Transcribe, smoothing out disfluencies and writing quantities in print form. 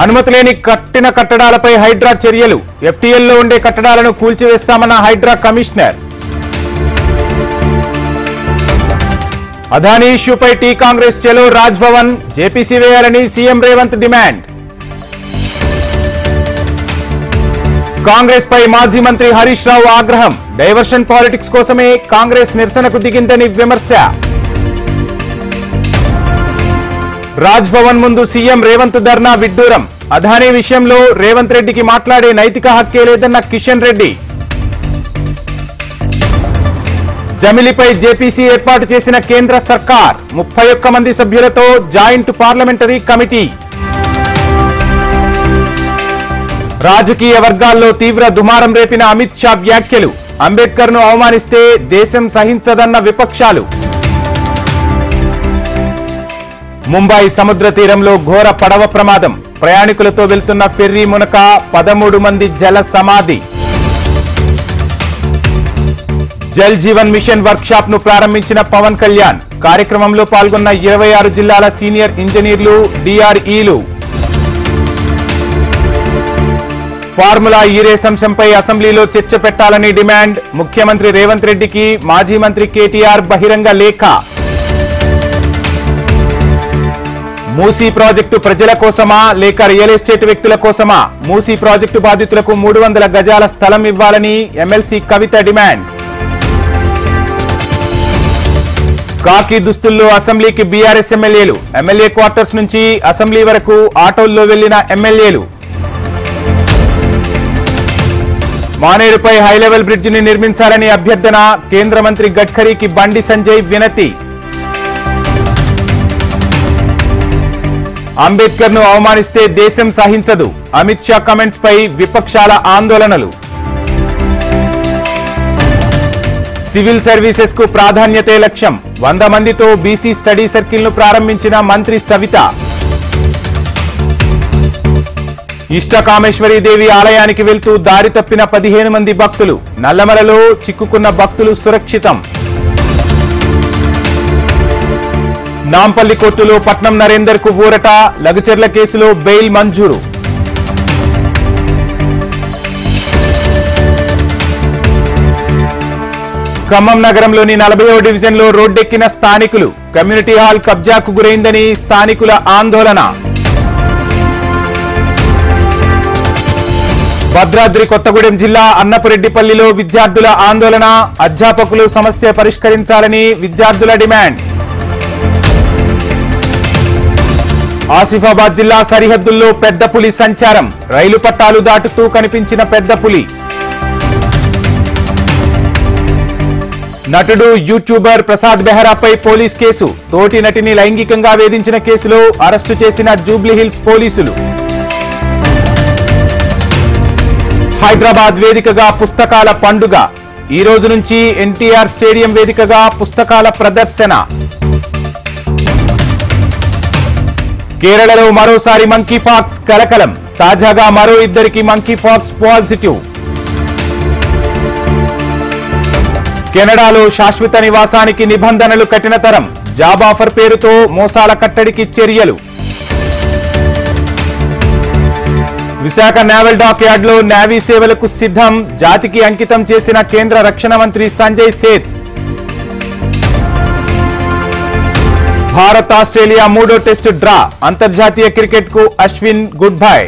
అనుమతి లేని కట్టిన కట్టడాలపై హైడ్రా చర్యలు. ఎఫ్టీఎల్లో ఉండే కట్టడాలను కూల్చివేస్తామన్న హైడ్రా కమిషనర్. అదానీ ఇష్యూపై టీ కాంగ్రెస్ చలో రాజ్ భవన్. జేపీసీ వేయాలని సీఎం రేవంత్ డిమాండ్. కాంగ్రెస్ పై మాజీ మంత్రి హరీష్ రావు ఆగ్రహం. డైవర్షన్ పాలిటిక్స్ కోసమే కాంగ్రెస్ నిరసనకు దిగిందని విమర్శ. రాజ్ భవన్ ముందు సీఎం రేవంత్ ధర్నా విడ్డూరం. అదానీ విషయంలో రేవంత్ రెడ్డికి మాట్లాడే నైతిక హక్కే లేదన్న కిషన్ రెడ్డి. జమిలిపై జేపీసీ ఏర్పాటు చేసిన కేంద్ర సర్కార్. 31 మంది సభ్యులతో జాయింట్ పార్లమెంటరీ కమిటీ. రాజకీయ వర్గాల్లో తీవ్ర దుమారం రేపిన అమిత్ షా వ్యాఖ్యలు. అంబేద్కర్ ను అవమానిస్తే దేశం సహించదన్న విపక్షాలు. ముంబై సముద్ర తీరంలో ఘోర పడవ ప్రమాదం. ప్రయాణికులతో వెళ్తున్న ఫెర్రీ మునక 13 మంది జల సమాధి. Jal Jeevan mission workshop ను ప్రారంభించిన పవన్ కళ్యాణ్. కార్యక్రమంలో పాల్గొన్న 26 జిల్లాల సీనియర్ ఇంజనీర్లు, డిఆర్ఈలు. ఫార్ములా ఈ రేస్ అంశంపై అసెంబ్లీలో చర్చ పెట్టాలని డిమాండ్. ముఖ్యమంత్రి రేవంత్ రెడ్డికి మాజీ మంత్రి కేటీఆర్ బహిరంగ లేఖ. మూసీ ప్రాజెక్టు ప్రజల కోసమా లేక రియల్ ఎస్టేట్ వ్యక్తుల కోసమా? మూసీ ప్రాజెక్టు బాధితులకు 300 గజాల స్థలం ఇవ్వాలని ఎమ్మెల్సీ కవిత డిమాండ్. కాకి దుస్తుల్లో అసెంబ్లీకి బీఆర్ఎస్ ఎమ్మెల్యేలు. ఎమ్మెల్యే క్వార్టర్స్ నుంచి అసెంబ్లీ వరకు ఆటోల్లో వెళ్లిన ఎమ్మెల్యేలు. మానేరుపై హైలెవెల్ బ్రిడ్జిని నిర్మించాలని అభ్యర్థన. కేంద్ర మంత్రి గడ్కరీకి బండి సంజయ్ వినతి. అంబేద్కర్ ను అవమానిస్తే దేశం సహించదు. అమిత్ షా కమెంట్స్ పై విపక్షాల ఆందోళనలు. సివిల్ సర్వీసెస్ కు ప్రాధాన్యతే లక్ష్యం. 100 మందితో బీసీ స్టడీ సర్కిల్ ను ప్రారంభించిన మంత్రి సవిత. ఇష్టకామేశ్వరీదేవి ఆలయానికి వెళ్తూ దారి తప్పిన 15 మంది భక్తులు. నల్లమలలో చిక్కుకున్న భక్తులు సురక్షితం. నాంపల్లి కోర్టులో పట్నం నరేందర్ కు ఊరట. లగచర్ల కేసులో బెయిల్ మంజూరు. ఖమ్మం నగరంలోని 40వ డివిజన్లో రోడ్డెక్కిన స్థానికులు. కమ్యూనిటీ హాల్ కబ్జాకు గురైందని స్థానికుల ఆందోళన. భద్రాద్రి కొత్తగూడెం జిల్లా అన్నపురెడ్డిపల్లిలో విద్యార్థుల ఆందోళన. అధ్యాపకులు సమస్య పరిష్కరించాలని విద్యార్థుల డిమాండ్. ఆసిఫాబాద్ జిల్లా సరిహద్దుల్లో పెద్ద పులి సంచారం. రైలు పట్టాలు దాటుతూ కనిపించిన పెద్ద పులి. నటుడు యూట్యూబర్ ప్రసాద్ బెహ్రాపై పోలీస్ కేసు. తోటి నటిని లైంగికంగా వేధించిన కేసులో అరెస్టు చేసిన జూబ్లీహిల్స్ పోలీసులు. హైదరాబాద్ వేదికగా పుస్తకాల పండుగ. ఈ రోజు నుంచి ఎన్టీఆర్ స్టేడియం వేదికగా పుస్తకాల ప్రదర్శన. కేరళలో మరోసారి మంకీపాక్స్ కలకలం. తాజాగా మరో 2కి మంకీపాక్స్ పాజిటివ్. కెనడాలో శాశ్వత నివాసానికి నిబంధనలు కఠినతరం. జాబ్ ఆఫర్ పేరుతో మోసాల కట్టడికి చర్యలు. విశాఖ నేవల్ డాక్ యార్డ్ లో నేవీ సేవలకు సిద్ధం. జాతికి అంకితం చేసిన కేంద్ర రక్షణ మంత్రి సంజయ్ సేత్. భారత్ ఆస్ట్రేలియా 3వ టెస్టు డ్రా. అంతర్జాతీయ క్రికెట్ కు అశ్విన్ గుడ్ బై.